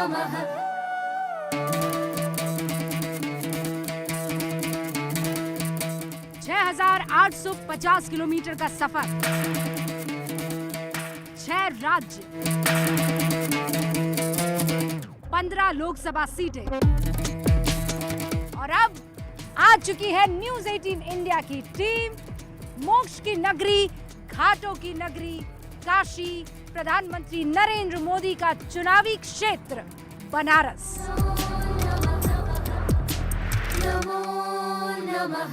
नमः। 6,850 किलोमीटर का सफर, 6 राज्य, 15 लोकसभा सीटें और अब आ चुकी है न्यूज़ 18 इंडिया की टीम मोक्ष की नगरी, घाटों की नगरी काशी, प्रधानमंत्री नरेंद्र मोदी का चुनावी क्षेत्र बनारस। नमो नमः।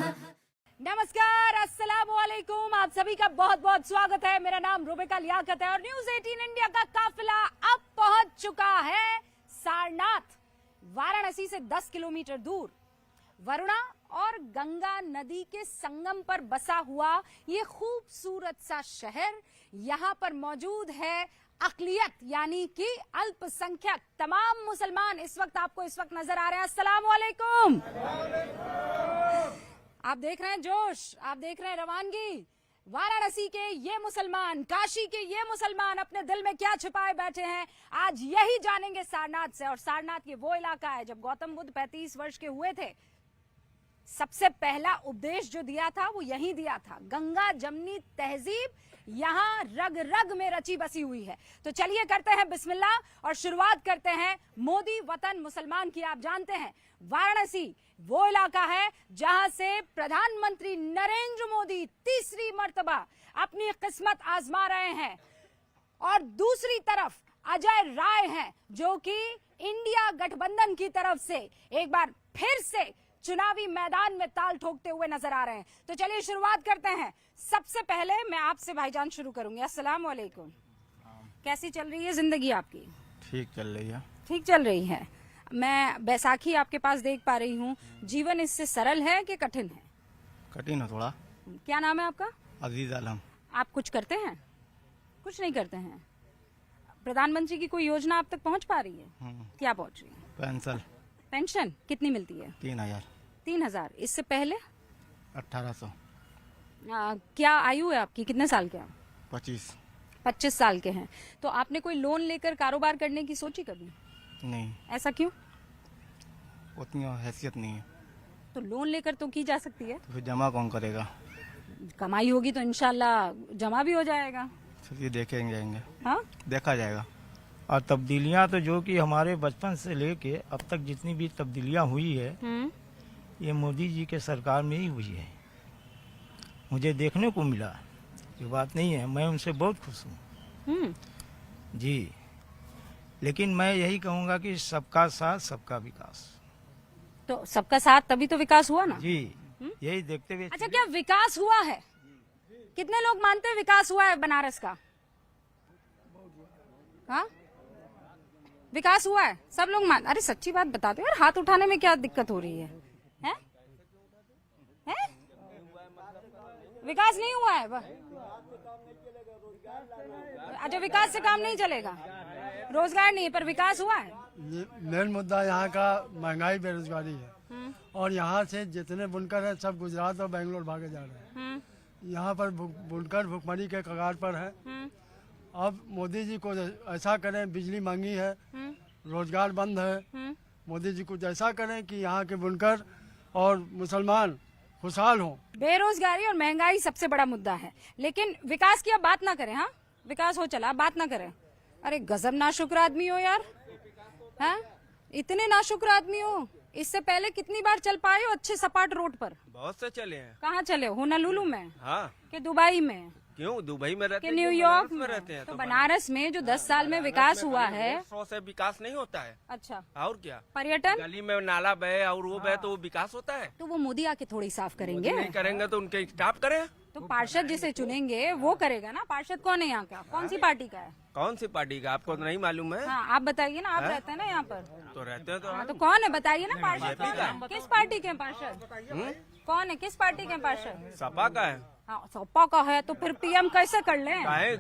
नमस्कार, अस्सलाम वालेकुम। आप सभी का बहुत बहुत स्वागत है। मेरा नाम रुबिका लियाकत है और न्यूज़ 18 इंडिया का काफिला अब पहुंच चुका है सारनाथ। वाराणसी से 10 किलोमीटर दूर वरुणा और गंगा नदी के संगम पर बसा हुआ ये खूबसूरत सा शहर, यहाँ पर मौजूद है अकलियत यानी कि अल्पसंख्यक तमाम मुसलमान इस वक्त नजर आ रहे हैं। अस्सलाम वालेकुम। आप देख रहे हैं जोश, आप देख रहे हैं रवानगी। वाराणसी के ये मुसलमान, काशी के ये मुसलमान अपने दिल में क्या छुपाए बैठे हैं, आज यही जानेंगे सारनाथ से। और सारनाथ ये वो इलाका है जब गौतम बुद्ध 35 वर्ष के हुए थे, सबसे पहला उपदेश जो दिया था वो यहीं दिया था। गंगा जमनी तहजीब यहाँ रग रग में रची बसी हुई है। तो चलिए करते हैं बिस्मिल्लाह और शुरुआत करते हैं मोदी वतन मुसलमान की। आप जानते हैं वाराणसी वो इलाका है जहां से प्रधानमंत्री नरेंद्र मोदी तीसरी मर्तबा अपनी किस्मत आजमा रहे हैं और दूसरी तरफ अजय राय हैं जो कि इंडिया गठबंधन की तरफ से एक बार फिर से चुनावी मैदान में ताल ठोकते हुए नजर आ रहे हैं। तो चलिए शुरुआत करते हैं। सबसे पहले मैं आपसे भाईजान शुरू करूंगी। अस्सलाम वालेकुम। कैसी चल रही है जिंदगी आपकी? ठीक चल रही है। ठीक चल रही है। मैं बैसाखी आपके पास देख पा रही हूँ। जीवन इससे सरल है कि कठिन है? कठिन है थोड़ा। क्या नाम है आपका? अजीज आलम। आप कुछ करते हैं? कुछ नहीं करते हैं। प्रधानमंत्री की कोई योजना आप तक पहुँच पा रही है? क्या पहुँच रही है? पेंशन कितनी मिलती है? 3,000। 3,000। इससे पहले 1,800। क्या आयु है आपकी? कितने साल के हैं? 25 साल के हैं। तो आपने कोई लोन लेकर कारोबार करने की सोची कभी? नहीं। ऐसा क्यों? उतनी हैसियत नहीं है। तो लोन लेकर तो की जा सकती है। तो फिर जमा कौन करेगा? कमाई होगी तो इंशाल्लाह जमा भी हो जाएगा। चलिए देखेंगे। हाँ, देखा जाएगा। और तब्दीलियां तो जो कि हमारे बचपन से लेके अब तक जितनी भी तब्दीलियां हुई है ये मोदी जी के सरकार में ही हुई है। मुझे देखने को मिला, ये बात नहीं है, मैं उनसे बहुत खुश हूँ जी। लेकिन मैं यही कहूँगा कि सबका साथ सबका विकास। तो सबका साथ तभी तो विकास हुआ ना जी। यही देखते हुए। अच्छा, क्या विकास हुआ है? कितने लोग मानते हैं विकास हुआ है बनारस का? हाँ, विकास हुआ है? सब लोग मान। अरे सच्ची बात बता दो यार, हाथ उठाने में क्या दिक्कत हो रही है? हैं? हैं? विकास नहीं हुआ है? अच्छा, विकास से काम नहीं चलेगा, रोजगार नहीं, पर विकास हुआ है। मेन मुद्दा यहाँ का महंगाई, बेरोजगारी है और यहाँ से जितने बुनकर हैं सब गुजरात और बेंगलोर भागे जा रहे हैं। यहाँ पर बुनकर भुखमरी के कगार पर है। अब मोदी जी को ऐसा करें, बिजली महंगी है, रोजगार बंद है, मोदी जी कुछ ऐसा करें कि यहाँ के बुनकर और मुसलमान खुशहाल हों। बेरोजगारी और महंगाई सबसे बड़ा मुद्दा है, लेकिन विकास की अब बात ना करें। हाँ, विकास हो चला, बात ना करें। अरे गजब नाशुक्र आदमी हो यार। हाँ, इतने नाशुक्र आदमी हो। इससे पहले कितनी बार चल पाए हो अच्छे सपाट रोड पर? बहुत से चले हैं। कहाँ चले हो? होनोलुलु में? हाँ। कि दुबई में? क्यों दुबई में रहते हैं? न्यूयॉर्क में रहते हैं? तो बनारस में जो 10 साल में विकास हुआ है। 100 से विकास नहीं होता है। अच्छा, और क्या? पर्यटन, गली में नाला बहे और वो बहे तो वो विकास होता है? तो वो मोदी आके थोड़ी साफ करेंगे। नहीं करेंगे तो उनके स्टाफ करे। तो पार्षद जिसे चुनेंगे वो करेगा ना। पार्षद कौन है यहाँ का? कौन सी पार्टी का है? कौन सी पार्टी का आपको तो नहीं मालूम है? हाँ, आप बताइए ना। आप रहते हैं ना यहाँ पर? तो रहते हैं तो। हाँ, तो कौन है बताइए ना पार्षद? कौन है? किस पार्टी के पार्षद? कौन है? किस पार्टी के पार्षद? सपा का है। हाँ, सपा का है तो फिर पीएम कैसे कर ले?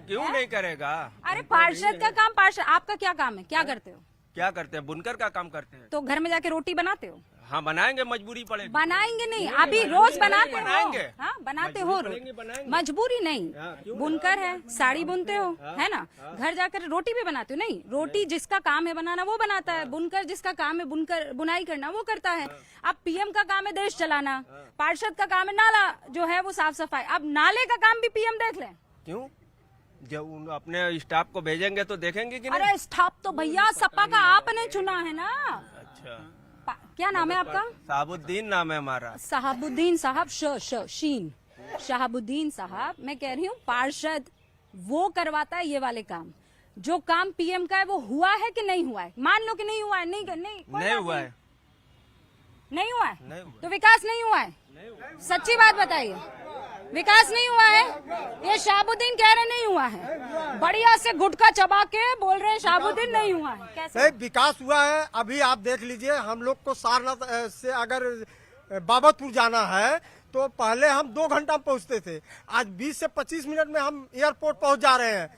क्यों नहीं करेगा? अरे पार्षद का काम, पार्षद आपका क्या काम है? क्या करते हो? क्या करते हैं? बुनकर का काम करते हैं। तो घर में जाके रोटी बनाते हो? हाँ बनाएंगे, मजबूरी पड़ेगी। बनाएंगे नहीं, अभी रोज बनाते हो। बनाएंगे। हाँ बनाते हो रोज। बनाएंगे। मजबूरी नहीं, हाँ, क्यों बुनकर है, साड़ी बुनते हो, है ना। घर जाकर रोटी भी बनाते हो। नहीं, रोटी जिसका काम है बनाना वो बनाता है, बुनकर जिसका काम है बुनकर बुनाई करना वो करता है। अब पीएम का काम है देश चलाना, पार्षद का काम है नाला जो है वो साफ सफाई। अब नाले का काम भी पीएम देख ले। क्यों? जब उन अपने स्टाफ को भेजेंगे तो देखेंगे कि नहीं? अरे स्टाफ तो भैया सपा का आपने चुना है ना। अच्छा, क्या नाम है आपका? साबुद्दीन नाम है हमारा। शहाबुद्दीन साहब, शीन शहाबुद्दीन साहब। मैं कह रही हूँ पार्षद वो करवाता है ये वाले काम। जो काम पीएम का है वो हुआ है कि नहीं हुआ है? मान लो कि नहीं हुआ है, नहीं कोई नहीं बात हुआ है। नहीं हुआ है, नहीं हुआ। तो विकास नहीं हुआ है। सच्ची बात बताइए, विकास नहीं हुआ है। ये शहाबुद्दीन कह रहे नहीं हुआ है, बढ़िया से गुटखा चबा के बोल रहे हैं शहाबुद्दीन नहीं हुआ है। कैसे? नहीं, विकास हुआ है। अभी आप देख लीजिए, हम लोग को सारनाथ से अगर बाबतपुर जाना है तो पहले हम 2 घंटा में पहुंचते थे, आज 20 से 25 मिनट में हम एयरपोर्ट पहुंच जा रहे हैं।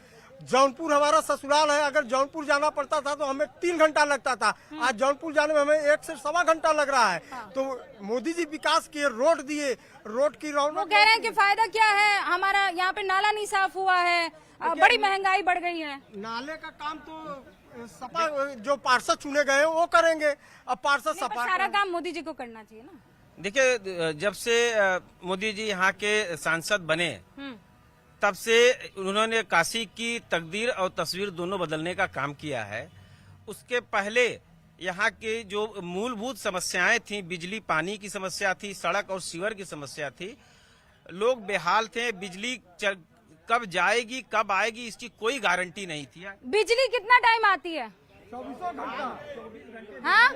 जौनपुर हमारा ससुराल है, अगर जौनपुर जाना पड़ता था तो हमें 3 घंटा लगता था, आज जौनपुर जाने में हमें 1 से 1.25 घंटा लग रहा है। तो मोदी जी विकास किए, रोड दिए, रोड की वो रौनक। कह रहे हैं कि फायदा क्या है, हमारा यहाँ पे नाला नहीं साफ हुआ है, बड़ी महंगाई बढ़ गई है। नाले का काम तो सपा जो पार्षद चुने गए हैं वो करेंगे। अब पार्षद पर सपा सारा काम मोदी जी को करना चाहिए ना। देखिए, जब से मोदी जी यहाँ के सांसद बने तब से उन्होंने काशी की तकदीर और तस्वीर दोनों बदलने का काम किया है। उसके पहले यहाँ की जो मूलभूत समस्याएं थी, बिजली पानी की समस्या थी, सड़क और सीवर की समस्या थी, लोग बेहाल थे। बिजली कब जाएगी कब आएगी इसकी कोई गारंटी नहीं थी। बिजली कितना टाइम आती है? 24 घंटा। हाँ,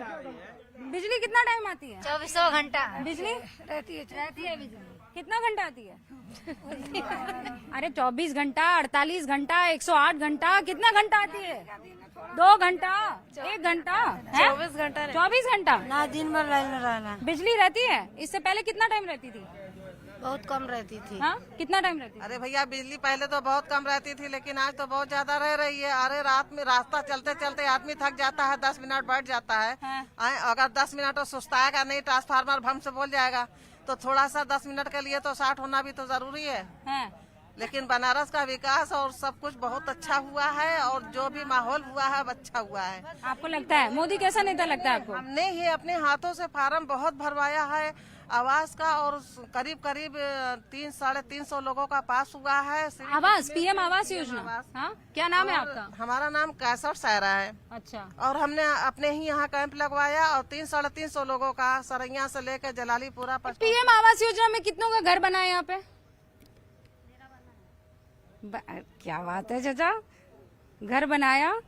बिजली कितना टाइम आती है? 24 घंटा बिजली रहती है बिजली। कितना घंटा आती है? अरे 24 घंटा, 48 घंटा, 108 घंटा, कितना घंटा आती है? 2 घंटा, 1 घंटा, 24 घंटा 24 घंटा ना, दिन भर लाइन में रहना। बिजली रहती है। इससे पहले कितना टाइम रहती थी? बहुत कम रहती थी। हाँ, कितना टाइम रहती थी? अरे भैया, बिजली पहले तो बहुत कम रहती थी, लेकिन आज तो बहुत ज्यादा रह रही है। अरे रात में रास्ता चलते चलते आदमी थक जाता है, 10 मिनट बैठ जाता है। अगर 10 मिनट सुस्ताएगा नहीं, ट्रांसफार्मर भम से बोल जाएगा, तो थोड़ा सा 10 मिनट के लिए तो 60 होना भी तो जरूरी है। लेकिन बनारस का विकास और सब कुछ बहुत अच्छा हुआ है, और जो भी माहौल हुआ है अच्छा हुआ है। आपको लगता है मोदी कैसा नेता लगता है आपको? हमने ही अपने हाथों से फार्म बहुत भरवाया है आवास का, और करीब करीब 300-350 लोगों का पास हुआ है। आवास, पीएम आवास योजना। हाँ, क्या नाम है आपका? हमारा नाम कैसर सायरा है। अच्छा। और हमने अपने ही यहाँ कैंप लगवाया, और 300-350 लोगों का सरैया से लेकर जलालीपुरा पर। पीएम आवास योजना में कितनों का घर बना है यहाँ पे? क्या बात है चाचा, घर बनाया।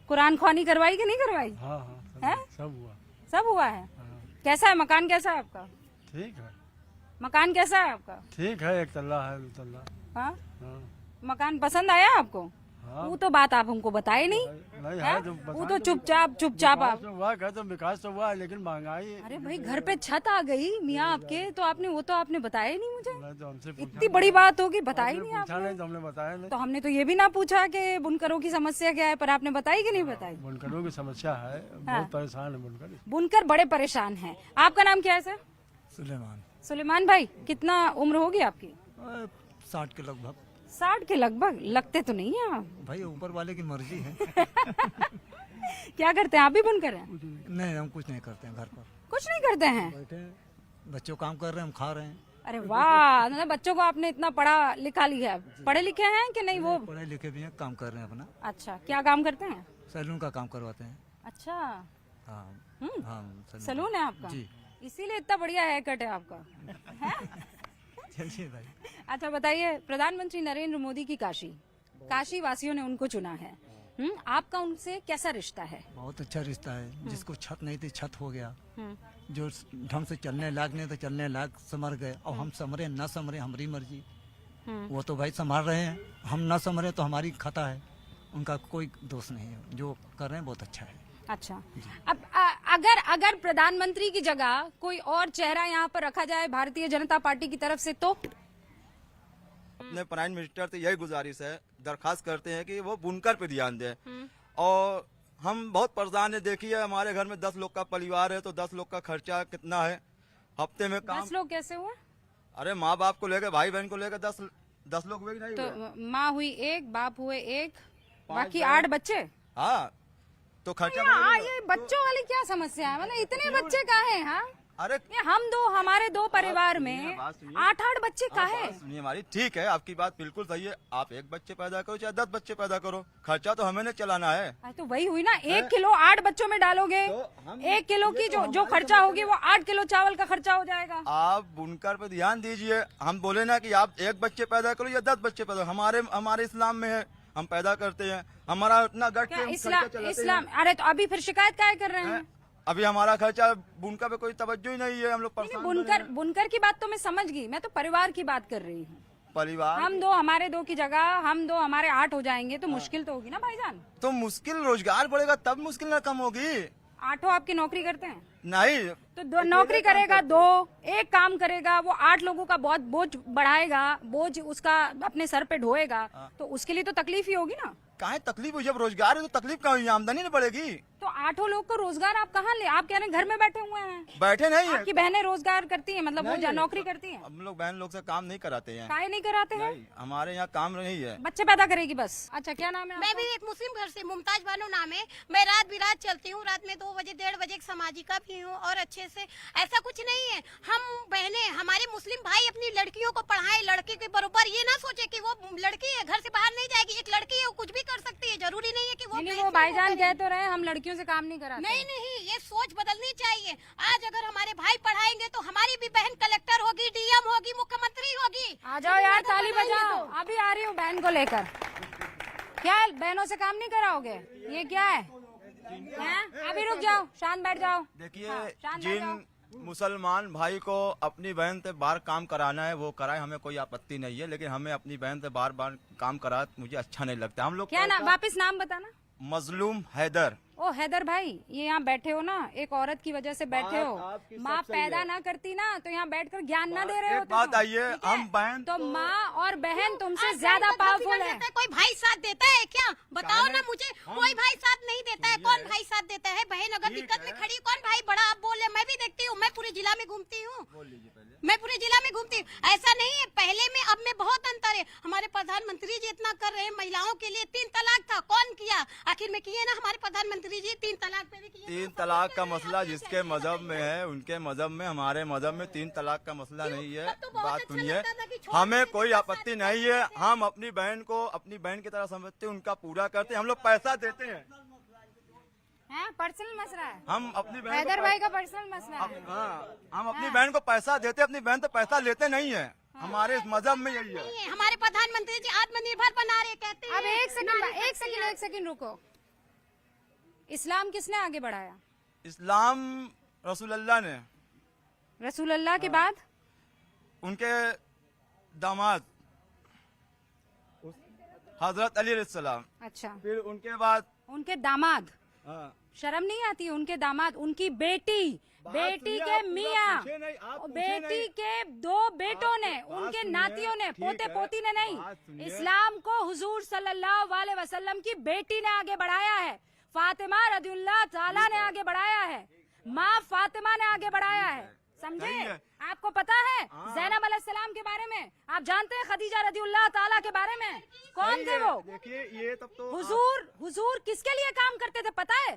कुरान ख्वानी करवाई कि नहीं करवाई? हाँ हाँ, है? सब हुआ। सब हुआ है। कैसा है मकान, कैसा है आपका? ठीक है। मकान कैसा है आपका? ठीक है, 1 तल्ला है, 2 तल्ला। हाँ? हाँ मकान पसंद आया आपको? हाँ। वो तो बात आप हमको बताए नहीं। नहीं हैं? है तो वो तो चुपचाप आप। हुआ क्या, तो विकास तो हुआ, लेकिन महंगाई। अरे भाई, घर पे छत आ गई मियाँ आपके, तो आपने बताया नहीं मुझे। नहीं तो हमसे इतनी बड़ी बात होगी, बताई नहीं पूछा आपने। नहीं तो हमने बताया नहीं। तो हमने तो ये भी ना पूछा कि बुनकरों की समस्या क्या है, पर आपने बताई कि नहीं बताई? बुनकरों की समस्या है, बहुत परेशान है बुनकर। बुनकर बड़े परेशान हैं। आपका नाम क्या है सर? सुलेमान। सुलेमान भाई, कितना उम्र होगी आपकी? 60 के लगभग। 60 के लगभग? लगते तो नहीं है आप। भाई ऊपर वाले की मर्जी है। क्या करते हैं आप? भी बुनकर हैं? नहीं, हम कुछ नहीं करते हैं, घर पर कुछ नहीं करते हैं। बैठे हैं, बच्चों काम कर रहे हैं, हम खा रहे हैं। अरे वाह, मतलब बच्चों को आपने इतना पढ़ा लिखा लिया है। पढ़े लिखे हैं कि नहीं? वो पढ़े लिखे भी हैं, काम कर रहे हैं अपना। अच्छा, क्या काम करते हैं? सैलून का काम करवाते हैं। अच्छा, हाँ हाँ, सलून है आपका? जी। इसीलिए इतना बढ़िया हेयर कट है आपका। चलिए भाई। अच्छा बताइए, प्रधानमंत्री नरेंद्र मोदी की काशी वासियों ने उनको चुना है। आपका उनसे कैसा रिश्ता है? बहुत अच्छा रिश्ता है। जिसको छत नहीं थी, छत हो गया। जो ढंग से चलने लायक नहीं तो चलने लायक संभर गए। और हम संभरे न संभरे हमारी मर्जी। वो तो भाई संभाल रहे हैं, हम न संभरे तो हमारी खता है। उनका कोई दोष नहीं है, जो कर रहे हैं बहुत अच्छा है। अच्छा, अब अगर प्रधानमंत्री की जगह कोई और चेहरा यहाँ पर रखा जाए भारतीय जनता पार्टी की तरफ से, तो अपने प्राइम मिनिस्टर से यही गुजारिश है, दरखास्त करते हैं कि वो बुनकर पे ध्यान दें। और हम बहुत परेशान है। देखिए हमारे घर में 10 लोग का परिवार है, तो 10 लोग का खर्चा कितना है हफ्ते में काम। 10 लोग कैसे हुए? अरे माँ बाप को लेकर, भाई बहन को लेकर 10 लोग हुए कि नहीं तो हुए? माँ हुई एक, बाप हुए एक, बाकी 8 बच्चे। हाँ, तो खर्चा ये बच्चों वाली क्या समस्या है? मतलब इतने बच्चे का है? हाँ, अरे ये हमारे 2 परिवार में बात सुनिए। 8 बच्चे का है। बात सुनिए हमारी, ठीक है आपकी बात बिल्कुल सही है। आप 1 बच्चे पैदा करो चाहे 10 बच्चे पैदा करो, खर्चा तो हमें नहीं चलाना है। तो वही हुई ना, 1 किलो 8 बच्चों में डालोगे, तो हम- 1 किलो की जो खर्चा होगी वो 8 किलो चावल का खर्चा हो जाएगा। आप बुनकर पे ध्यान दीजिए। हम बोले ना कि आप 1 बच्चे पैदा करो या 10 बच्चे पैदा, हमारे इस्लाम में है, हम पैदा करते हैं, हमारा इतना गट के क्या हम खर्चा चलाते इस्लाम? हैं। अरे तो अभी फिर शिकायत काहे कर रहे हैं? अभी हमारा खर्चा बुनकर पे कोई तवज्जो ही नहीं है, हम लोग नहीं, परेशान बुनकर की बात तो मैं समझ गई, मैं तो परिवार की बात कर रही हूँ। परिवार। हमारे 2 की जगह हम 2 हमारे 8 हो जाएंगे तो मुश्किल तो होगी ना भाईजान। तो मुश्किल रोजगार बढ़ेगा तब मुश्किल ना कम होगी। 8 आपकी नौकरी करते हैं नहीं तो 2 नौकरी करेगा, 2 एक काम करेगा, वो 8 लोगों का बहुत बोझ बढ़ाएगा, बोझ उसका अपने सर पे ढोएगा, तो उसके लिए तो तकलीफ ही होगी ना। काहे तकलीफ हुई? जब रोजगार है तो तकलीफ कहाँ हुई? आमदनी नहीं बढ़ेगी। तो 8 लोग को रोजगार आप कहाँ ले? आप कह रहे हैं घर में बैठे हुए हैं। बैठे नहीं है, आपकी बहनें रोजगार करती हैं, मतलब वो नहीं। नौकरी करती हैं? हम लोग बहन लोग से काम नहीं कराते हैं। काहे नहीं कराते हैं? नहीं, हमारे यहाँ काम नहीं है। बच्चे पैदा करेगी बस। अच्छा, क्या नाम है मैं आपका? भी एक मुस्लिम घर से, मुमताज बानो नाम है। मैं रात बिरात चलती हूँ, रात में 2 बजे 1:30 बजे एक सामाजिका भी हूँ, और अच्छे से ऐसा कुछ नहीं है। हम बहनें, हमारे मुस्लिम भाई अपनी लड़कियों को पढ़ाएं, लड़के के बरोबर। ये ना सोचे कि वो लड़की है घर से बाहर नहीं जाएगी, एक लड़की है वो कुछ भी कर सकती है, जरूरी नहीं है कि वो नहीं, वो भाईजान कह तो रहे हम लड़कियों से काम नहीं कराते। नहीं नहीं, ये सोच बदलनी चाहिए। आज अगर हमारे भाई पढ़ाएंगे तो हमारी भी बहन कलेक्टर होगी, डीएम होगी, मुख्यमंत्री होगी। आ जाओ यार, ताली बजाओ। अभी आ रही हूँ बहन को लेकर। क्या है, बहनों से काम नहीं कराओगे? ये क्या है? हैं? अभी रुक जाओ, शांत बैठ जाओ। देखिए शांत बैठ जाओ। जिन मुसलमान भाई को अपनी बहन से बाहर काम कराना है वो कराए, हमें कोई आपत्ति नहीं है, लेकिन हमें अपनी बहन से बार बार काम करा मुझे अच्छा नहीं लगता। हम लोग क्या नाम, वापिस नाम बताना। मजलूम हैदर। ओ हैदर भाई, ये यहाँ बैठे हो ना, एक औरत की वजह से बैठे हो। आपकी सब माँ सही पैदा है। ना करती ना तो यहाँ बैठकर ज्ञान ना दे रहे हो। एक बात आइए, हम बहन तो माँ और बहन तुमसे आज ज्यादा बहन का पावरफुल बिगड़ है। जाता कोई भाई साथ देता है क्या? बताओ ना मुझे। कोई भाई साथ नहीं देता है। कौन भाई साथ देता है? बहन अगर दिक्कत में खड़ी, कौन भाई बड़ा आप बोले? मैं भी देखती हूँ, मैं पूरे जिला में घूमती हूँ, मैं पूरे जिला में घूमती हूँ। ऐसा नहीं है, पहले में अब में बहुत अंतर है। हमारे प्रधानमंत्री जी इतना कर रहे हैं महिलाओं के लिए। 3 तलाक था, कौन किया? आखिर में किए ना हमारे प्रधानमंत्री जी। 3 तलाक पे भी किए। 3 तलाक का मसला जिसके मजहब में है उनके मजहब में, हमारे मजहब में 3 तलाक का मसला नहीं है। तब तो बहुत बात अच्छा सुनिए, लगता था कि छोड़ हमें देते कोई थे, आपत्ति नहीं है। हम अपनी बहन को अपनी बहन की तरह समझते हैं, उनका पूरा करते हैं। हम लोग पैसा देते हैं, पर्सनल मसला है। हम अपनी बहन हैदर भाई का पर्सनल मसला है। हाँ, हम अपनी बहन को पैसा देते हैं, अपनी बहन तो पैसा लेते नहीं है। हमारे इस मजहब में यही है। नहीं है। हमारे प्रधानमंत्री जी आत्मनिर्भर बना रहे, कहते हैं। अब एक सेकंड रुको। इस्लाम किसने आगे बढ़ाया? इस्लाम रसूलुल्लाह ने, रसूल अल्लाह के बाद उनके दामाद हजरत अली अलैहिस्सलाम, अच्छा, फिर उनके बाद उनके दामाद। हाँ, शर्म नहीं आती? उनके दामाद, उनकी बेटी, बेटी सुनिए, के आप पूरा मियाँ, पूछे नहीं, आप पूछे बेटी नहीं। के 2 बेटों ने, बात उनके सुनिए, नातियों ने, ठीक पोते है, पोती ने बात नहीं। सुनिए। इस्लाम को हुजूर सल्लल्लाहु अलैहि वसल्लम की बेटी ने आगे बढ़ाया है। फातिमा रदियल्लाहु ताला ने आगे बढ़ाया है। माँ फातिमा ने आगे बढ़ाया है। समझे? सही है। आपको पता है ज़ैनब अलैहिस्सलाम के बारे में? आप जानते हैं खदीजा रदियल्लाहु ताला के बारे में? कौन थे वो? देखिए ये तब तो हुजूर किसके लिए काम करते थे पता है?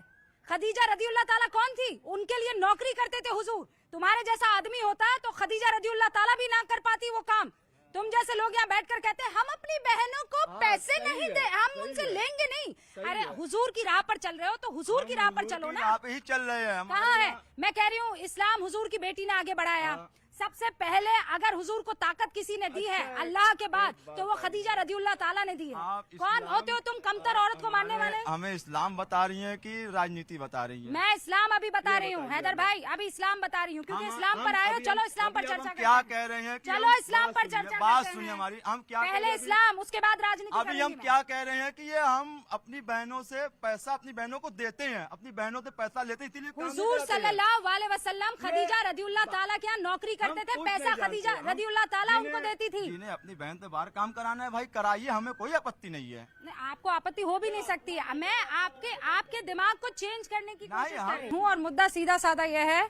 खदीजा रदियल्लाहु ताला कौन थी? उनके लिए नौकरी करते थे हुजूर। तुम्हारे जैसा आदमी होता है तो खदीजा रदियल्लाहु ताला भी ना कर पाती वो काम। तुम जैसे लोग यहाँ बैठकर कहते हैं हम अपनी बहनों को पैसे नहीं दे, हम उनसे लेंगे नहीं। अरे हुजूर की राह पर चल रहे हो तो हुजूर की राह पर चलो ना। आप ही चल रहे हैं। कहाँ है? मैं कह रही हूँ इस्लाम हुजूर की बेटी ने आगे बढ़ाया। सबसे पहले अगर हुजूर को ताकत किसी ने दी है अल्लाह के बाद तो वो खदीजा रदियल्लाहु ताला ने दी है। कौन होते हो तुम कमतर औरत को मानने वाले? हमें इस्लाम बता रही हैं कि राजनीति बता रही हैं? मैं इस्लाम अभी बता रही हूँ हैदर भाई, अभी इस्लाम बता रही हूँ क्योंकि इस्लाम पर आए हो। चलो इस्लाम पर चर्चा करते क्या हैं। कह रहे हैं कि चलो हम- इस्लाम पर बात सुनिए, चर्चा बात करते सुनिए हैं। हमारी। हम क्या कह पहले रहे हैं इस्लाम उसके बाद राजनीति अभी करेंगी हम मैं। क्या कह रहे हैं कि ये हम अपनी बहनों से पैसा अपनी बहनों को देते हैं, अपनी बहनों से पैसा लेते हैं, इसीलिए काम नहीं हुजूर कराते हैं। सल्लल्लाहु अलैहि वसल्लम खदीजा रदियल्लाहु ताला के यहाँ नौकरी करते थे, पैसा खदीजा रदिउल्लाह ताला उनको देती थी। जिन्हें अपनी बहन से बाहर काम कराना है भाई कराइए, हमें कोई आपत्ति नहीं है। नहीं, आपको आपत्ति हो भी नहीं सकती। मैं आपके दिमाग को चेंज करने की कोशिश कर रही हूँ और मुद्दा सीधा साधा यह है,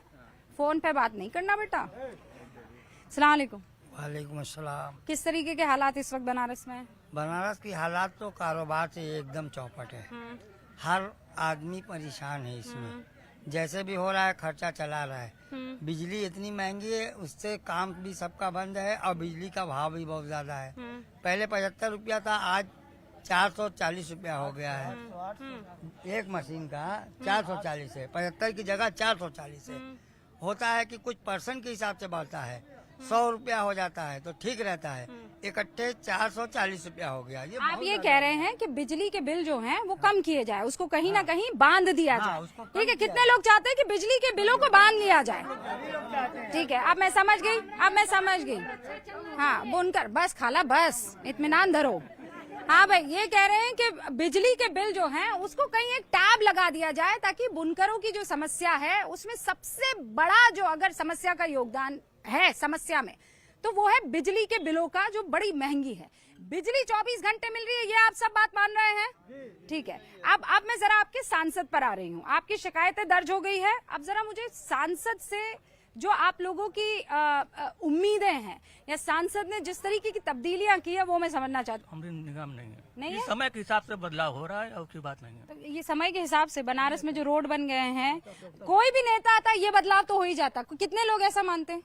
फोन पे बात नहीं करना बेटा। अस्सलाम वालेकुम। वालेकुम अस्सलाम। किस तरीके के हालात इस वक्त बनारस में? बनारस की हालात तो कारोबार से एकदम चौपट है। हर आदमी परेशान है इसमें, जैसे भी हो रहा है खर्चा चला रहा है। बिजली इतनी महंगी है, उससे काम भी सबका बंद है और बिजली का भाव भी बहुत ज्यादा है। पहले 75 रुपया था, आज 440 रुपया हो गया है। एक मशीन का 440 है, 75 की जगह 440 है। होता है कि कुछ पर्सन के हिसाब से बढ़ता है, 100 रुपया हो जाता है तो ठीक रहता है, इकट्ठे 440 रुपया हो गया। ये आप ये कह रहे हैं कि बिजली के बिल जो हैं वो कम किए जाए, उसको कहीं ना कहीं बांध दिया जाए। ठीक है, कितने लोग चाहते हैं कि बिजली के बिलों को बांध दिया जाए? ठीक है, अब मैं समझ गई। हाँ बुनकर, बस खाला बस इत्मीनान धरो। हाँ भाई, ये कह रहे हैं कि बिजली के बिल जो हैं उसको कहीं एक टैब लगा दिया जाए ताकि बुनकरों की जो समस्या है उसमें सबसे बड़ा जो अगर समस्या का योगदान है समस्या में तो वो है बिजली के बिलों का, जो बड़ी महंगी है। बिजली 24 घंटे मिल रही है, ये आप सब बात मान रहे हैं? ठीक है, अब मैं जरा आपके सांसद पर आ रही हूँ। आपकी शिकायतें दर्ज हो गई है, अब जरा मुझे सांसद से जो आप लोगों की उम्मीदें हैं या सांसद ने जिस तरीके की तब्दीलियां की है वो मैं समझना चाहती हूँ। हमारी निगाह में नहीं है, नहीं ये है? समय के हिसाब से बदलाव हो रहा है और की बात नहीं है। तो ये समय के हिसाब से बनारस में जो रोड बन गए हैं, कोई भी नेता आता ये बदलाव तो हो ही जाता। कितने लोग ऐसा मानते हैं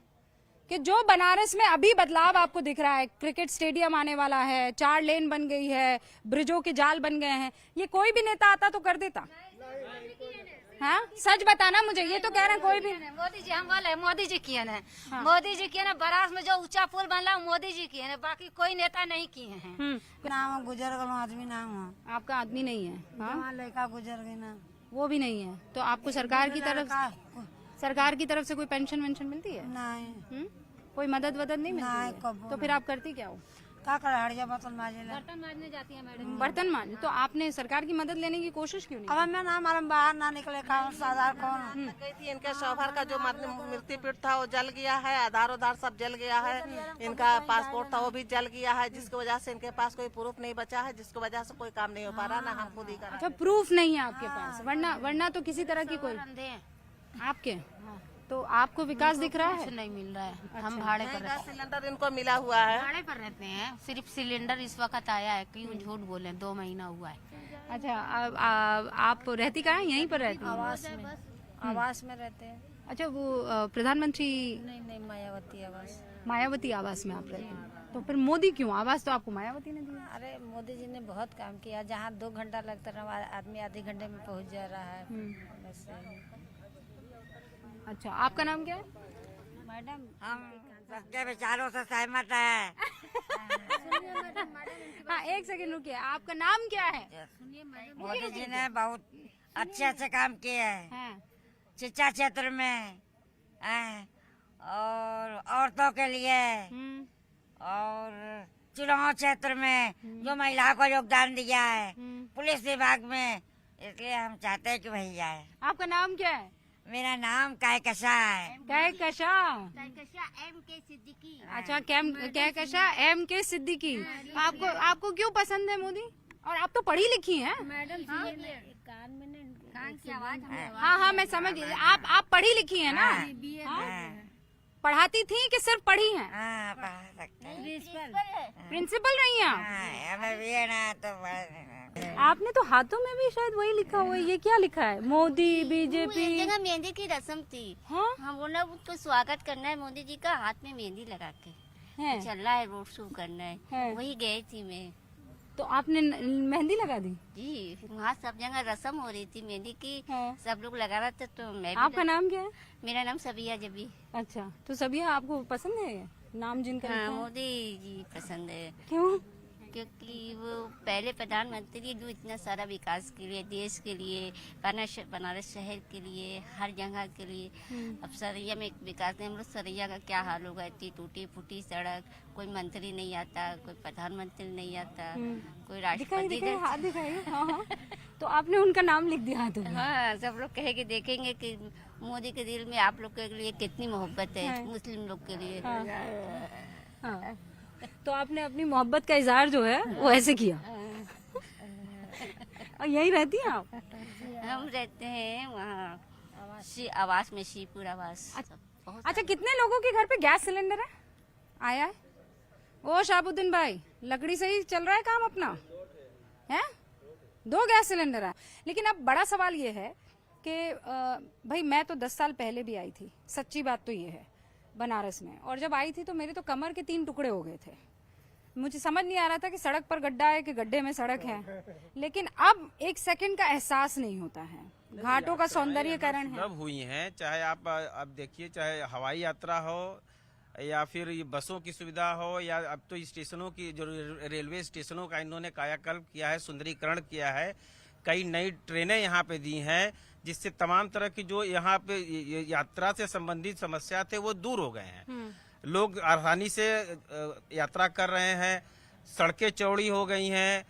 कि जो बनारस में अभी बदलाव आपको दिख रहा है, क्रिकेट स्टेडियम आने वाला है, 4 लेन बन गई है, ब्रिजों के जाल बन गए हैं, ये कोई भी नेता आता तो कर देता? हाँ सच बताना मुझे, ये तो कह रहे हैं कोई भी। मोदी जी हम बोले मोदी जी किए हैं। मोदी जी किए ना, बनारस में जो ऊंचा पुल बना मोदी जी किए हैं, बाकी कोई नेता नहीं किए हैं। नाम गुजर गलो आदमी नाम है, आपका आदमी नहीं है? हाँ? लड़का गुजर गई ना, वो भी नहीं है तो आपको सरकार की तरफ से कोई पेंशन वेंशन मिलती है? नहीं कोई मदद वदद नहीं मिलती? तो फिर आप करती क्या हो? का कर हड़िया बर्तन माजे बर्तन मारने जाती है मैडम। बर्तन मांझ। तो आपने सरकार की मदद लेने की कोशिश क्यों नहीं? अब मैं ना हमारे बाहर ना निकले, कौन साधार कौन गई थी। इनके शौहर का जो मृत्यु पीठ था वो जल गया है, आधार उधार सब जल गया है। इनका पासपोर्ट था वो भी जल गया है, जिसकी वजह से इनके पास कोई प्रूफ नहीं बचा है, जिसकी वजह से कोई काम नहीं हो पा रहा, ना हम खुद ही कर। अच्छा, प्रूफ नहीं है आपके पास? वरना तो किसी तरह की कोई आपके तो आपको विकास दिख रहा है? नहीं मिल रहा है। हम भाड़े पर गैस सिलेंडर इनको मिला हुआ है, भाड़े पर रहते हैं। सिर्फ सिलेंडर इस वक्त आया है, क्यों झूठ बोले, 2 महीना हुआ है। अच्छा, आप रहती कहाँ हैं? यहीं पर रहती हैं? आवास में रहते हैं। अच्छा, वो प्रधानमंत्री नहीं मायावती आवास। मायावती आवास में आप रहते हैं, तो फिर मोदी क्यों? आवास तो आपको मायावती ने दिया। अरे मोदी जी ने बहुत काम किया, जहाँ 2 घंटा लगता रहा आदमी आधे घंटे में पहुँच जा रहा है। बस अच्छा, आपका नाम क्या है? मैडम हम सबके विचारों से सहमत है। हाँ, एक सेकंड रुकिए, आपका नाम क्या है? मोदी जी ने बहुत अच्छे काम किए हैं शिक्षा क्षेत्र में, और औरतों के लिए, और चुनाव क्षेत्र में जो महिलाओं को योगदान दिया है, पुलिस विभाग में, इसलिए हम चाहते हैं कि वही जाए। आपका नाम क्या है? मेरा नाम कहकशा है। कहकशा MK सिद्दीकी। अच्छा, कहकशा MK सिद्दीकी। आपको क्यों पसंद है मोदी? और आप तो पढ़ी लिखी हैं मैडम। कान में की आवाज। हाँ मैं समझ गई। आप पढ़ी लिखी हैं ना? पढ़ाती थी कि सिर्फ पढ़ी हैं? प्रिंसिपल रही हैं? आपने तो हाथों में भी शायद वही लिखा हुआ है, ये क्या लिखा है? मोदी बीजेपी। एक जगह मेहंदी की रस्म थी। हाँ? हम बोला उसको स्वागत करना है मोदी जी का, हाथ में मेहंदी लगा के चल रहा है, रोड शो करना है, वही गई थी मैं। तो आपने मेहंदी लगा दी? जी, वहाँ सब जगह रस्म हो रही थी मेहंदी की, सब लोग लगा रहे थे तो मैं भी। आपका नाम क्या है? मेरा नाम सबिया जबी। अच्छा, तो सबिया आपको पसंद है नाम जिनका? हाँ, मोदी जी पसंद है। क्यों? क्योंकि वो पहले प्रधानमंत्री जो इतना सारा विकास के लिए, देश के लिए, बनारस शहर के लिए, हर जगह के लिए। अब सरैया में विकास नहीं, हम लोग सरैया का क्या हाल होगा, इतनी टूटी फूटी सड़क, कोई मंत्री नहीं आता, कोई प्रधानमंत्री नहीं आता, कोई राष्ट्रपति। तो आपने उनका नाम लिख दिया हाथों में। हाँ, सब लोग कहेंगे, देखेंगे कि मोदी के दिल में आप लोग के लिए कितनी मोहब्बत है, मुस्लिम लोग के लिए। हाँ। तो आपने अपनी मोहब्बत का इजहार जो है वो ऐसे किया। और यहीं रहती हैं आप? हम रहते हैं वहाँ आवास में, शिवपुर आवास। अच्छा, कितने लोगों के घर पे गैस सिलेंडर है आया है? ओ शाहबुद्दीन भाई, लकड़ी से ही चल रहा है काम अपना है? 2 गैस सिलेंडर है। लेकिन अब बड़ा सवाल ये है कि भाई मैं तो 10 साल पहले भी आई थी, सच्ची बात तो ये है, बनारस में। और जब आई थी तो मेरे तो कमर के 3 टुकड़े हो गए थे। मुझे समझ नहीं आ रहा था कि सड़क पर गड्ढा है कि गड्ढे में सड़क है। लेकिन अब 1 सेकंड का एहसास नहीं होता है। घाटों का सौंदर्यीकरण है। सब हुई हैं, चाहे आप देखिए, चाहे हवाई यात्रा हो या फिर ये बसों की सुविधा हो, या अब तो स्टेशनों की, जो रेलवे स्टेशनों का इन्होंने कायाकल्प किया है, सुंदरीकरण किया है। कई नई ट्रेनें यहाँ पे दी हैं, जिससे तमाम तरह की जो यहाँ पे यात्रा से संबंधित समस्या थे वो दूर हो गए हैं। लोग आसानी से यात्रा कर रहे हैं, सड़कें चौड़ी हो गई हैं,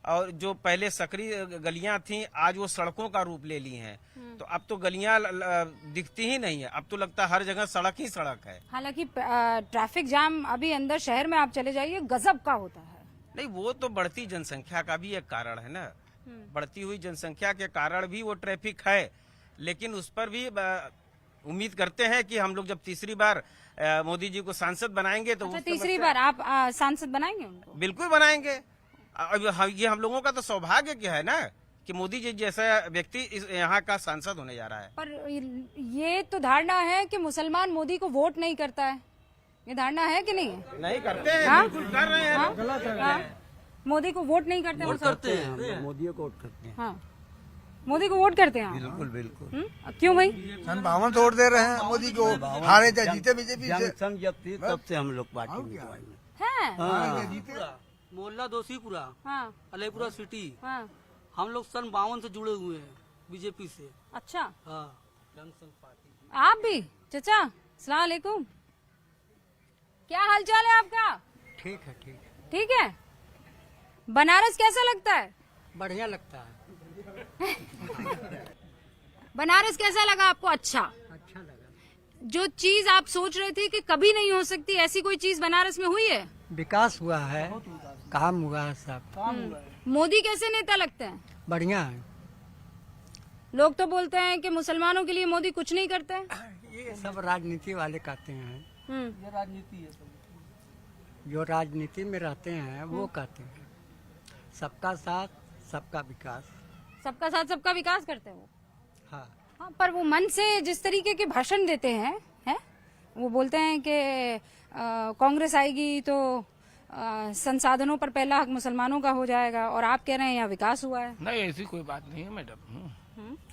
और जो पहले सकरी गलियां थीं आज वो सड़कों का रूप ले ली हैं। तो अब तो गलियां दिखती ही नहीं है, अब तो लगता है हर जगह सड़क ही सड़क है। हालांकि ट्रैफिक जाम अभी अंदर शहर में आप चले जाइए गजब का होता है। नहीं, वो तो बढ़ती जनसंख्या का भी एक कारण है ना। बढ़ती हुई जनसंख्या के कारण भी वो ट्रैफिक है, लेकिन उस पर भी उम्मीद करते हैं कि हम लोग जब तीसरी बार मोदी जी को सांसद बनाएंगे तो अच्छा, तीसरी बार आप सांसद बनाएंगे उनको? बिल्कुल बनाएंगे। ये हम लोगों का तो सौभाग्य क्या है ना कि मोदी जी जैसा व्यक्ति यहाँ का सांसद होने जा रहा है। पर ये तो धारणा है कि मुसलमान मोदी को वोट नहीं करता है, ये धारणा है कि नहीं है? नहीं करते हैं, बिल्कुल कर रहे हैं। गलत है। मोदी को वोट नहीं करते? वोट करते हैं, मोदी को वोट करते हैं। हाँ, मोदी को वोट करते हैं। बिल्कुल बिल्कुल। क्यों भाई? 52 वोट दे रहे हैं मोदी को, हारे चाहे जीते बीजेपी से। संघ जब थी तब से हम लोग पार्टी में हैं? मोहल्ला दोषीपुरा, हाँ अलीपुरा सिटी, हाँ। हम लोग सन 52 से जुड़े हुए हैं बीजेपी से। अच्छा, हाँ, जनसंघ पार्टी। आप भी? चाचा अस्सलाम वालेकुम, क्या हालचाल है आपका? ठीक है ठीक है। ठीक है। बनारस कैसा लगता है? बढ़िया लगता है। बनारस कैसा लगा आपको? अच्छा लगा। जो चीज आप सोच रहे थे कि कभी नहीं हो सकती, ऐसी कोई चीज बनारस में हुई है? विकास हुआ है, काम हुआ है, सब। मोदी कैसे नेता लगते हैं? बढ़िया है। लोग तो बोलते हैं कि मुसलमानों के लिए मोदी कुछ नहीं करते हैं। ये सब राजनीति वाले कहते हैं। ये राजनीति है सब। जो राजनीति में रहते हैं वो कहते हैं सबका साथ सबका विकास। सबका साथ सबका विकास करते हैं वो। हाँ, हाँ, पर वो मन से जिस तरीके के भाषण देते हैं, वो बोलते हैं कि कांग्रेस आएगी तो संसाधनों पर पहला हक मुसलमानों का हो जाएगा, और आप कह रहे हैं यहाँ विकास हुआ है। नहीं, ऐसी कोई बात नहीं है मैडम,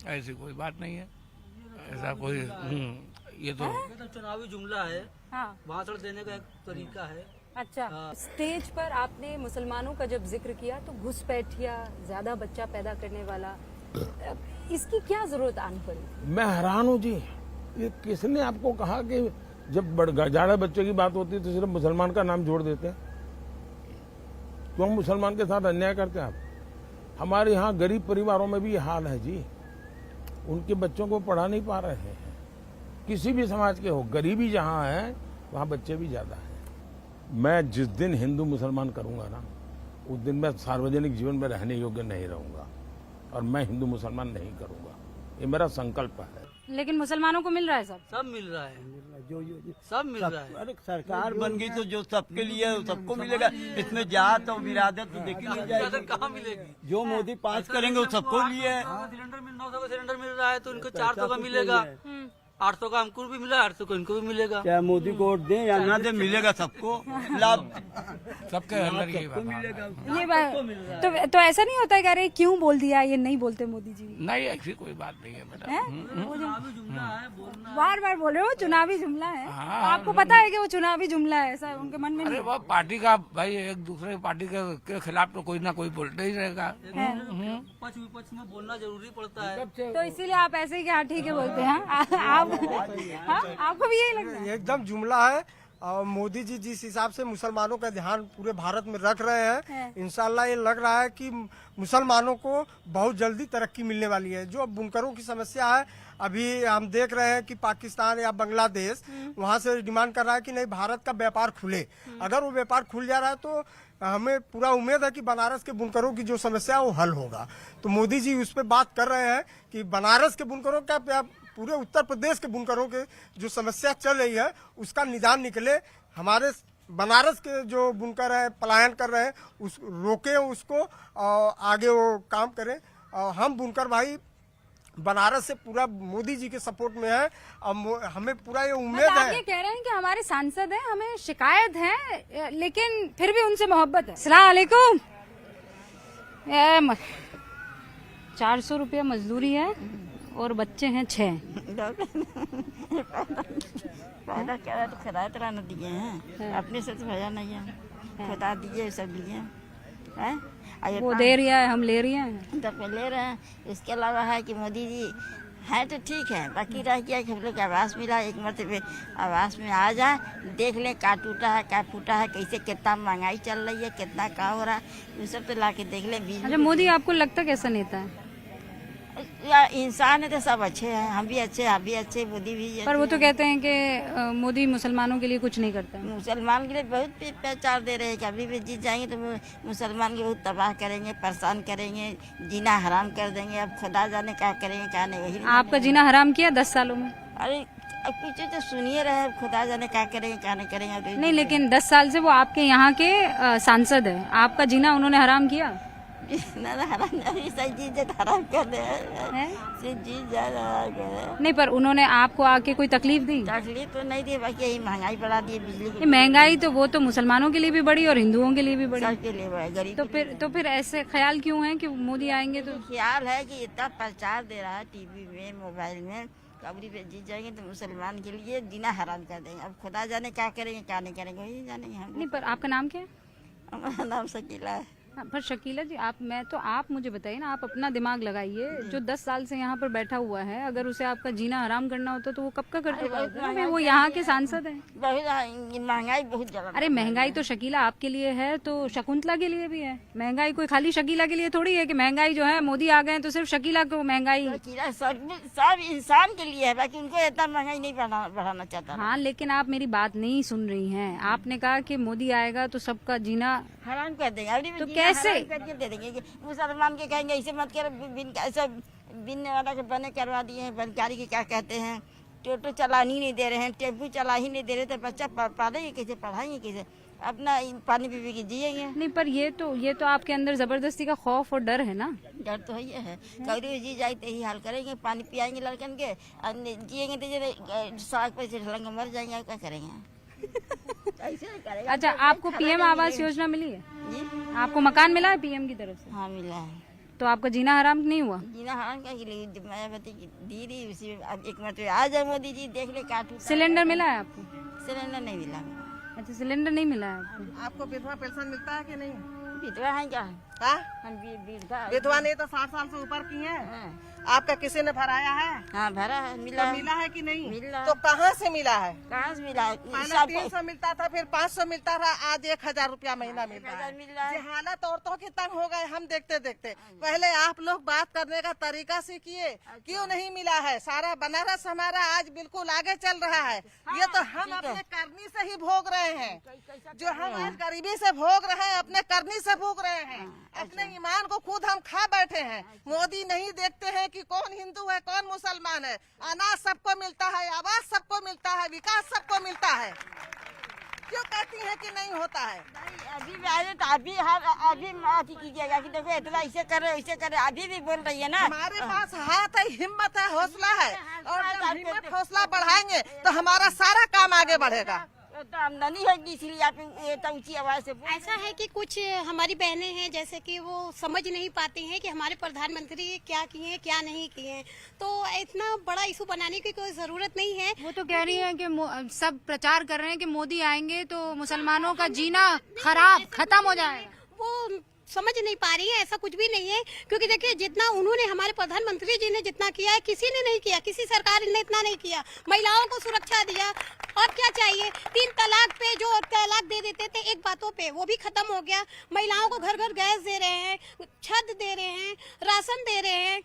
ऐसी कोई बात नहीं है, ऐसा कोई ये तो चुनावी जुमला है। हाँ, भाषण देने का एक तरीका है। अच्छा। स्टेज पर आपने मुसलमानों का जब जिक्र किया तो घुसपैठिया, ज्यादा बच्चा पैदा करने वाला, इसकी क्या जरूरत आनी पड़ी? मैं हैरान हूँ जी, ये किसने आपको कहा कि जब ज्यादा बच्चे की बात होती है तो सिर्फ मुसलमान का नाम जोड़ देते हैं? क्यों मुसलमान के साथ अन्याय करते हैं आप? हमारे यहाँ गरीब परिवारों में भी ये हाल है जी, उनके बच्चों को पढ़ा नहीं पा रहे हैं। किसी भी समाज के हो, गरीबी जहाँ है वहाँ बच्चे भी ज्यादा हैं। मैं जिस दिन हिंदू मुसलमान करूंगा ना, उस दिन मैं सार्वजनिक जीवन में रहने योग्य नहीं रहूंगा, और मैं हिंदू मुसलमान नहीं करूंगा, ये मेरा संकल्प है। लेकिन मुसलमानों को मिल रहा है सब मिल रहा है, सब मिल रहा है। अरे सरकार बन गई तो जो सबके लिए सबको मिलेगा, इसमें जात और विरादत तो देखी नहीं जाएगी। कहाँ मिलेगी? जो मोदी पास करेंगे वो सबको लिए। सिलेंडर में 900 का सिलेंडर मिल रहा है तो इनको 400 का मिलेगा, 800 का हमको भी मिला, 800 का इनको भी मिलेगा। चाहे मोदी को वोट दें या ना दें, मिलेगा सबको लाभ, सबके अंदर ये बात मिलेगा। ये बात तो ऐसा नहीं होता है कि अरे क्यों बोल दिया, ये नहीं बोलते मोदी जी? नहीं, ऐसी कोई बात नहीं है मैडम। बार बार बोल रहे हो चुनावी जुमला है। आपको पता है कि वो चुनावी जुमला है, ऐसा उनके मन में अरे नहीं? वो पार्टी का भाई, एक दूसरे पार्टी के खिलाफ तो कोई ना कोई बोलते ही रहेगा। पक्ष विपक्ष में बोलना जरूरी पड़ता है, तो इसीलिए आप ऐसे ही कि हाँ ठीक है बोलते हैं। आप आपको भी यही लगता है? एकदम जुमला है। और मोदी जी जिस हिसाब से मुसलमानों का ध्यान पूरे भारत में रख रहे हैं, इंशाल्लाह ये लग रहा है कि मुसलमानों को बहुत जल्दी तरक्की मिलने वाली है। जो बुनकरों की समस्या है, अभी हम देख रहे हैं कि पाकिस्तान या बांग्लादेश वहां से डिमांड कर रहा है कि नहीं, भारत का व्यापार खुले। अगर वो व्यापार खुल जा रहा है तो हमें पूरा उम्मीद है कि बनारस के बुनकरों की जो समस्या है वो हल होगा। तो मोदी जी उस पर बात कर रहे हैं कि बनारस के बुनकरों का, पूरे उत्तर प्रदेश के बुनकरों के जो समस्या चल रही है उसका निदान निकले। हमारे बनारस के जो बुनकर है पलायन कर रहे हैं उस रोके उसको और आगे वो काम करें। और हम बुनकर भाई बनारस से पूरा मोदी जी के सपोर्ट में है और हमें पूरा ये उम्मीद मतलब आप है। ये कह रहे हैं कि हमारे सांसद हैं, हमें शिकायत है लेकिन फिर भी उनसे मोहब्बत है। अस्सलाम वालेकुम। 400 रुपया मजदूरी है और बच्चे हैं 6। पैदा क्या तो खुदा तरह न दिए हैं, अपने से तो भया नहीं है, खुदा दिए सब दिए हैं। वो दे रहा है, हम ले रहे हैं, तो ले रहे हैं। इसके अलावा है कि मोदी जी है तो ठीक है, बाकी रह गया कि हम लोग आवास मिला, एक मरतबे आवास में आ जाए, देख ले क्या टूटा है क्या फूटा है, कैसे कितना महंगाई चल रही है, कितना क्या हो रहा है, ये सब तो ला के देख ले। अच्छा, मोदी आपको लगता कैसा नेता है? या इंसान है तो सब अच्छे हैं, हम भी अच्छे, आप भी अच्छे, मोदी भी अच्छे। पर वो तो कहते हैं कि मोदी मुसलमानों के लिए कुछ नहीं करता है। मुसलमान के लिए बहुत प्रचार दे रहे हैं कि अभी भी जीत जाएंगे तो मुसलमान के बहुत तबाह करेंगे, परेशान करेंगे, जीना हराम कर देंगे। अब खुदा जाने क्या करेंगे क्या नहीं, वही आपका जीना हराम किया 10 सालों में? अरे अब कुछ तो सुनिए रहे, खुदा जाने क्या करेंगे क्या नहीं करेंगे। नहीं, लेकिन 10 साल से वो आपके यहाँ के सांसद है, आपका जीना उन्होंने हराम किया? हराम कर दे नहीं, पर उन्होंने आपको आके कोई तकलीफ दी? तकलीफ तो नहीं दी, बाकी यही महंगाई बढ़ा दी, बिजली की महंगाई तो वो तो मुसलमानों के लिए भी बढ़ी और हिंदुओं के लिए भी बढ़ी, सबके लिए बढ़ा, गरीब तो फिर ऐसे ख्याल क्यों है कि मोदी आएंगे तो? ख्याल है कि इतना प्रचार दे रहा है टीवी में मोबाइल में, कबरी पे जीत जाएंगे तो मुसलमान के लिए जीना हराम कर देंगे। अब खुदा जाने क्या करेंगे क्या नहीं करेंगे, वही जानेंगे हम। नहीं, पर आपका नाम क्या है? हमारा नाम शकीला है। पर शकीला जी, आप मुझे बताइए ना, आप अपना दिमाग लगाइए, जो 10 साल से यहाँ पर बैठा हुआ है, अगर उसे आपका जीना हराम करना होता तो वो कब का कर चुका होता? वो यहाँ के सांसद हैं। बहुत महंगाई बहुत ज्यादा। अरे महंगाई तो शकीला आपके लिए है तो शकुंतला के लिए भी है। महंगाई कोई खाली शकीला के लिए थोड़ी है कि महंगाई जो है मोदी आ गए तो सिर्फ शकीला को महंगाई। सब इंसान के लिए है, बाकी उनको इतना महंगाई नहीं बढ़ाना चाहता। हाँ, लेकिन आप मेरी बात नहीं सुन रही हैं। आपने कहा कि मोदी आएगा तो सबका जीना हराम कर देंगे, तो कैसे करके दे देंगे? मुसलमान के कहेंगे ऐसे मत कर, ऐसा बिनने वाला के बने करवा दिए हैं, बनकारी के क्या कहते हैं, टोटो चला ही नहीं दे रहे हैं, टेम्पू चला ही नहीं दे रहे, तो बच्चा पालेंगे कैसे, पढ़ाएंगे कैसे, अपना पानी पी के जिएंगे? नहीं, पर ये तो आपके अंदर जबरदस्ती का खौफ और डर है ना? डर तो ये है, कभी जी जाए तो यही हाल करेंगे, पानी पियाएंगे लड़कन के, जिएंगे तो साग पे ढलंग मर जाएंगे, क्या करेंगे? अच्छा, आपको पीएम आवास योजना मिली है? जी, आपको मकान मिला है पीएम की तरफ से? हाँ मिला है। तो आपका जीना हराम नहीं हुआ? जीना हराम क्या मायावती की दीदी, उसी अब एक मतलब आ जाए मोदी जी, देख ले काटू। सिलेंडर मिला है आपको? सिलेंडर नहीं मिला। अच्छा, सिलेंडर नहीं मिला है आपको? आपको विधवा पेंशन मिलता है कि नहीं? विधवा है क्या? विधवा नहीं तो 60 साल से ऊपर की है। आपका किसी ने भराया है? हाँ भरा है, मिला तो मिला है कि नहीं? मिला। तो कहाँ से मिला है? कहाँ से मिला है? पहले 300 मिलता था, फिर 500 मिलता था, आज 1000 रुपया महीना मिल रहा है। हालत औरतों की तंग हो गए हम देखते देखते। पहले आप लोग बात करने का तरीका सीखिए, क्यों नहीं मिला है? सारा बनारस हमारा आज बिल्कुल आगे चल रहा है। ये तो हम अपने करनी से ही भोग रहे हैं, जो हम आज गरीबी से भोग रहे हैं, अपने करनी से भोग रहे हैं। अपने ईमान को खुद हम खा बैठे हैं। मोदी नहीं देखते हैं कि कौन हिंदू है कौन मुसलमान है। अनाज सबको मिलता है, आवास सबको मिलता है, विकास सबको मिलता है। क्यों कहती है कि नहीं होता है? अभी माफी कीजिएगा कि देखो इतना ऐसे करे, अभी भी बोल रही है ना। हमारे पास हाथ है, हिम्मत है, हौसला है, और जब हिम्मत हौसला बढ़ाएंगे तो हमारा सारा काम आगे बढ़ेगा। तो आमदनी है, इसलिए आप ऊंची आवाज से ऐसा है कि कुछ हमारी बहनें हैं जैसे कि वो समझ नहीं पाती हैं कि हमारे प्रधानमंत्री क्या किए हैं क्या नहीं किए हैं, तो इतना बड़ा इशू बनाने की कोई जरूरत नहीं है। वो तो कह रही है कि सब प्रचार कर रहे हैं कि मोदी आएंगे तो मुसलमानों का जीना खराब खत्म हो जाएगा। वो समझ नहीं पा रही है, ऐसा कुछ भी नहीं है। क्योंकि देखिए जितना उन्होंने हमारे प्रधानमंत्री जी ने जितना किया है किसी ने नहीं किया, किसी सरकार ने इतना नहीं किया। महिलाओं को सुरक्षा दिया, और क्या चाहिए। 3 तलाक पे जो तलाक दे देते थे एक बातों पे, वो भी खत्म हो गया। महिलाओं को घर घर गैस दे रहे हैं, छत दे रहे हैं, राशन दे रहे हैं,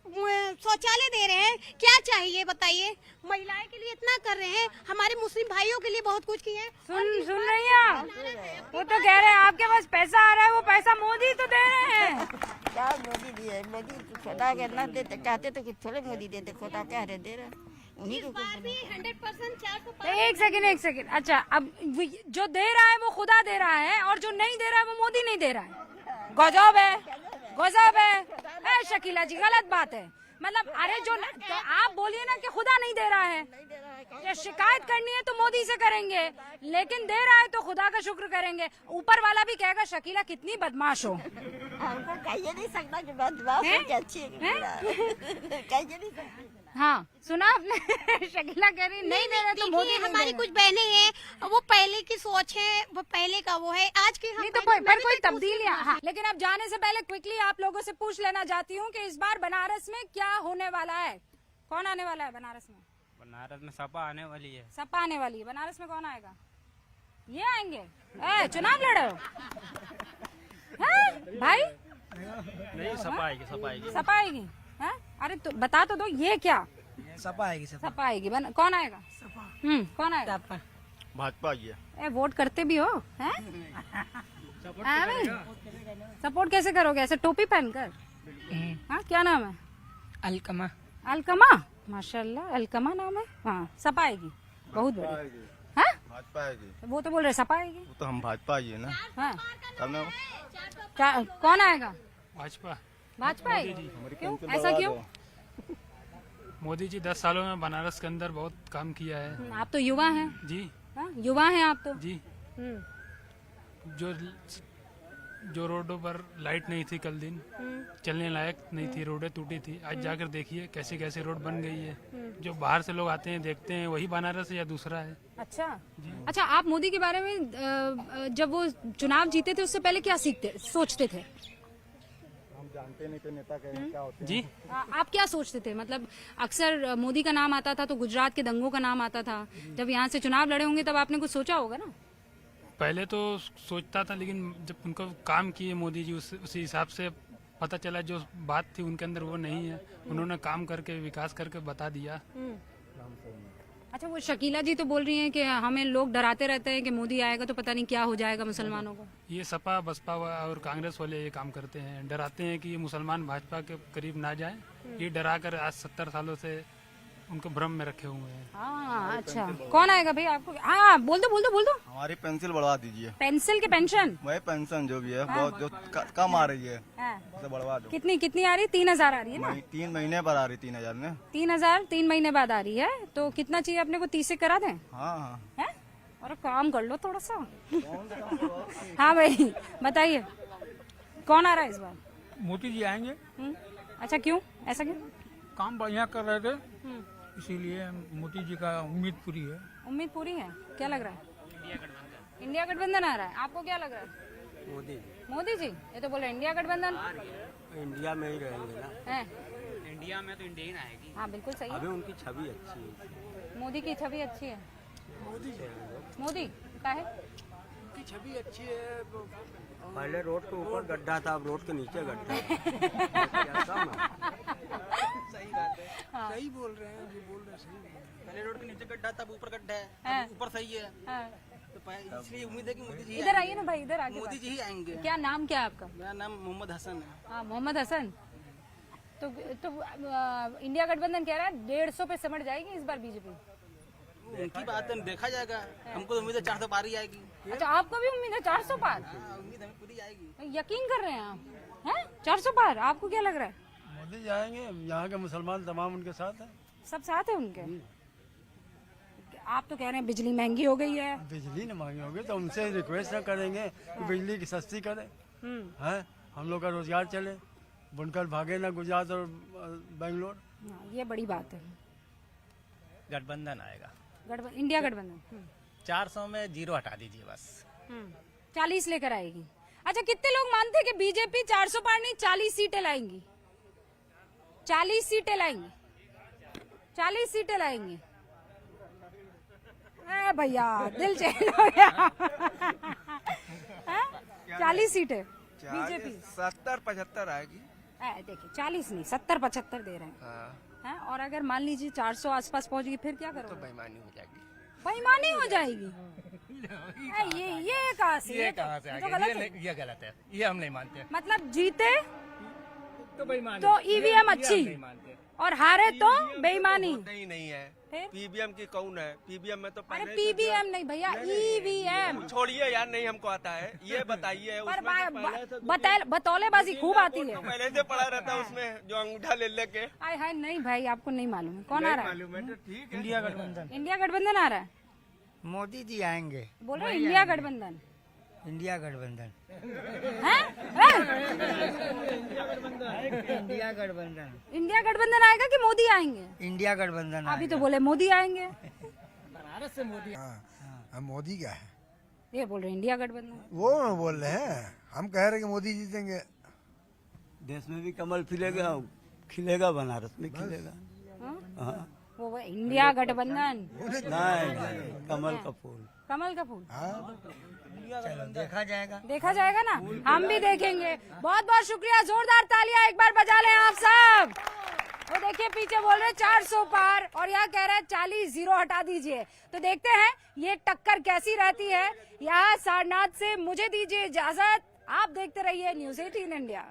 शौचालय दे रहे हैं। क्या चाहिए बताइए। महिलाएं के लिए इतना कर रहे हैं, हमारे मुस्लिम भाइयों के लिए बहुत कुछ किए हैं। सुन रही हैं, वो तो कह रहे हैं आपके पास पैसा आ रहा है, वो पैसा मोदी तो दे रहे हैं। क्या मोदी दिए, मोदी खोटा करना देते, चाहते तो कुछ थोड़े मोदी देते, खोटा कह रहे दे रहे उन्हीं को। 100% 405। एक सेकंड। अच्छा, अब जो दे रहा है वो खुदा दे रहा है, और जो नहीं दे रहा है वो मोदी नहीं दे रहा है। गजब है। शकीला जी गलत बात है। मतलब अरे जो तो आप बोलिए ना कि खुदा नहीं दे रहा है। ये शिकायत करनी है तो मोदी से करेंगे, लेकिन दे रहा है तो खुदा का शुक्र करेंगे। ऊपर वाला भी कहेगा शकीला कितनी बदमाश हो। हमको कहिए नहीं सकता कि बदमाश है अच्छी है, कहिए नहीं सकता। हाँ, सुना आपने? शकीला कह रही नहीं दे रहे तो मोदी नहीं हमारी दे कुछ बहनें हैं, वो पहले की सोच है, वो पहले का वो है। आज की हम नहीं तो कोई तब्दीलियां। हाँ, लेकिन अब जाने से पहले क्विकली आप लोगों से पूछ लेना चाहती हूँ कि इस बार बनारस में क्या होने वाला है। कौन आने वाला है बनारस में? बनारस में सपा आने वाली है। सपा आने वाली है। बनारस में कौन आएगा? ये आएंगे? चुनाव लड़ रहे हो? हाँ भाई, नहीं, सपा आएगी। सपा आएगी? हाँ? अरे तो बता तो दो, ये क्या? सपा आएगी। सपा आएगी। कौन आएगा? कौन आएगा? भाजपा ही है। वोट करते भी हो? हैं? सपोर्ट कैसे करोगे? ऐसे टोपी पहनकर? हाँ, क्या नाम है? अलकमा। माशाल्लाह, अलकमा नाम है। हाँ, सपा आएगी। बहुत बढ़िया। हाँ, भाजपा आएगी। वो तो बोल रहे सपा आएगी। वो तो हम भाजपा ही है ना। हाँ, तब ना कौन आएगा? भाजपा आएगी। क्यों? ऐसा क्यों? मोदी जी 10 सालों में बनारस के अंदर बहुत काम किया है। आप तो युवा हैं। जी हाँ, युवा हैं आप तो। जी। जो रोडों पर लाइट नहीं थी कल दिन, चलने लायक नहीं थी, रोडें टूटी थी। आज जाकर देखिए कैसे कैसे रोड बन गई है। जो बाहर से लोग आते हैं देखते हैं वही बनारस है या दूसरा है। अच्छा, आप मोदी के बारे में जब वो चुनाव जीते थे उससे पहले क्या सोचते थे? हम जानते नहीं थे नेता क्या होते हैं। जी, आप क्या सोचते थे? मतलब अक्सर मोदी का नाम आता था तो गुजरात के दंगों का नाम आता था। जब यहाँ से चुनाव लड़े होंगे तब आपने कुछ सोचा होगा ना? पहले तो सोचता था, लेकिन जब उनको काम किए मोदी जी उसी हिसाब से पता चला जो बात थी उनके अंदर वो नहीं है। उन्होंने काम करके विकास करके बता दिया। अच्छा, वो शकीला जी तो बोल रही हैं कि हमें लोग डराते रहते हैं कि मोदी आएगा तो पता नहीं क्या हो जाएगा मुसलमानों को। ये सपा बसपा और कांग्रेस वाले ये काम करते हैं, डराते हैं कि ये मुसलमान भाजपा के करीब ना जाएं। ये डराकर आज 70 सालों से उनको भ्रम में रखे हुए हैं। हाँ, अच्छा, कौन आएगा भाई आपको? हाँ, बोल दो। हमारी पेंसिल बढ़वा दीजिए। पेंसिल के पेंशन? वही पेंशन जो भी है बहुत जो कम आ रही है, हाँ। उसे बढ़वा दो। कितनी आ रही? 3000 आ रही है ना? 3 महीने पर आ रही 3000 ने। 3000 3 महीने बाद आ रही है, तो कितना चाहिए अपने को? 30 से करा दें? हाँ। है? और काम कर लो थोड़ा सा। हाँ भाई, बताइए कौन आ रहा है इस बार? मोदी जी आएंगे। अच्छा, क्यों? ऐसा क्यों? काम बढ़िया कर रहे थे, इसीलिए मोदी जी का उम्मीद पूरी है। उम्मीद पूरी है? क्या लग रहा है? इंडिया गठबंधन आ रहा है। आपको क्या लग रहा है? मोदी जी? ये तो बोले इंडिया गठबंधन। इंडिया में ही रहेंगे ना। है? इंडिया में तो इंडियन आएगी। हाँ, बिल्कुल सही है। अभी उनकी छवि अच्छी है। मोदी की छवि अच्छी है। मोदी का है? छवि अच्छी है। पहले रोड के ऊपर गड्ढा था, अब रोड के नीचे गड्ढा सही बोल रहे हैं, जो बोल रहे हैं सही। पहले रोड के नीचे गड्ढा था, ऊपर गड्ढा है, ऊपर सही है। तो इसलिए उम्मीद है कि मोदी जी इधर आइए ना भाई, इधर आगे। मोदी जी ही आएंगे। क्या नाम क्या है आपका? मेरा नाम मोहम्मद हसन है। हाँ, मोहम्मद हसन। तो इंडिया गठबंधन कह रहा है 150 पे सिमट जाएगी इस बार बीजेपी। उनकी बात है, देखा जाएगा। हमको तो उम्मीद है 400 पार ही आएगी। अच्छा, आपको भी उम्मीद है 400 पार? उम्मीद हमें पूरी आएगी। यकीन कर रहे हैं आप? हैं? 400 पार? आपको क्या लग रहा है? मोदी जाएंगे, यहाँ के मुसलमान तमाम उनके साथ हैं। सब साथ है उनके? आप तो कह रहे हैं बिजली महंगी हो गई है। बिजली न महंगी होगी तो उनसे रिक्वेस्ट न करेंगे कि बिजली की सस्ती करें। हैं, हम लोग का रोजगार चले, बुनकर भागे ना गुजरात और बेंगलोर। ये बड़ी बात है। गठबंधन आएगा। इंडिया गठबंधन। 400 में 0 हटा दीजिए बस। 40 लेकर आएगी। अच्छा, कितने लोग मानते हैं कि बीजेपी 400 पार नहीं 40 सीटें लाएंगी? 40 सीटें लाएंगी, 40 सीटें लाएंगी। भैया दिल चैन हो गया। 40 सीटें बीजेपी 70-75 आएगी। देखिए 40 नहीं 70-75 दे रहे हैं। और अगर मान लीजिए 400 आसपास पहुंच गई फिर क्या करोगे? तो बेईमानी हो जाएगी। बेईमानी हो जाएगी। ये कहाँ से? ये कहाँ से आ गया? ये गलत है, ये हम नहीं मानते। मतलब जीते तो बेईमानी, तो ईवीएम अच्छी और हारे तो बेईमानी। नहीं है। फिर? पीबीएम की कौन है? पीबीएम में तो अरे पीबीएम नहीं भैया, ईवीएम। छोड़िए यार, नहीं हमको आता है, ये बताइए। पर बतौलेबाजी खूब आती है। पहले से पड़ा रहता है उसमें, जो अंगूठा ले लेके। आय हाय नहीं भाई, आपको नहीं मालूम है कौन आ रहा है? इंडिया गठबंधन। इंडिया गठबंधन आ रहा है। मोदी जी आएंगे। बोल रहे इंडिया गठबंधन। इंडिया गठबंधन। इंडिया गठबंधन। इंडिया गठबंधन आएगा कि मोदी आएंगे? इंडिया गठबंधन। अभी तो बोले मोदी आएंगे। बनारस से मोदी। मोदी क्या है? ये बोल रहे इंडिया गठबंधन। वो बोल रहे हैं, हम कह रहे हैं कि मोदी जीतेंगे। देश में भी कमल खिलेगा, खिलेगा बनारस में खिलेगा। वो इंडिया गठबंधन नहीं, कमल का फूल। कमल का फूल चलो देखा जाएगा। देखा जाएगा ना, हम भी देखेंगे। बहुत बहुत शुक्रिया, जोरदार तालियां एक बार बजा लें आप सब। वो देखिए पीछे बोल रहे 400 पार और यहाँ कह रहे हैं 40 0 हटा दीजिए। तो देखते हैं ये टक्कर कैसी रहती है। यहाँ सारनाथ से मुझे दीजिए इजाजत। आप देखते रहिए न्यूज़ 18 इंडिया।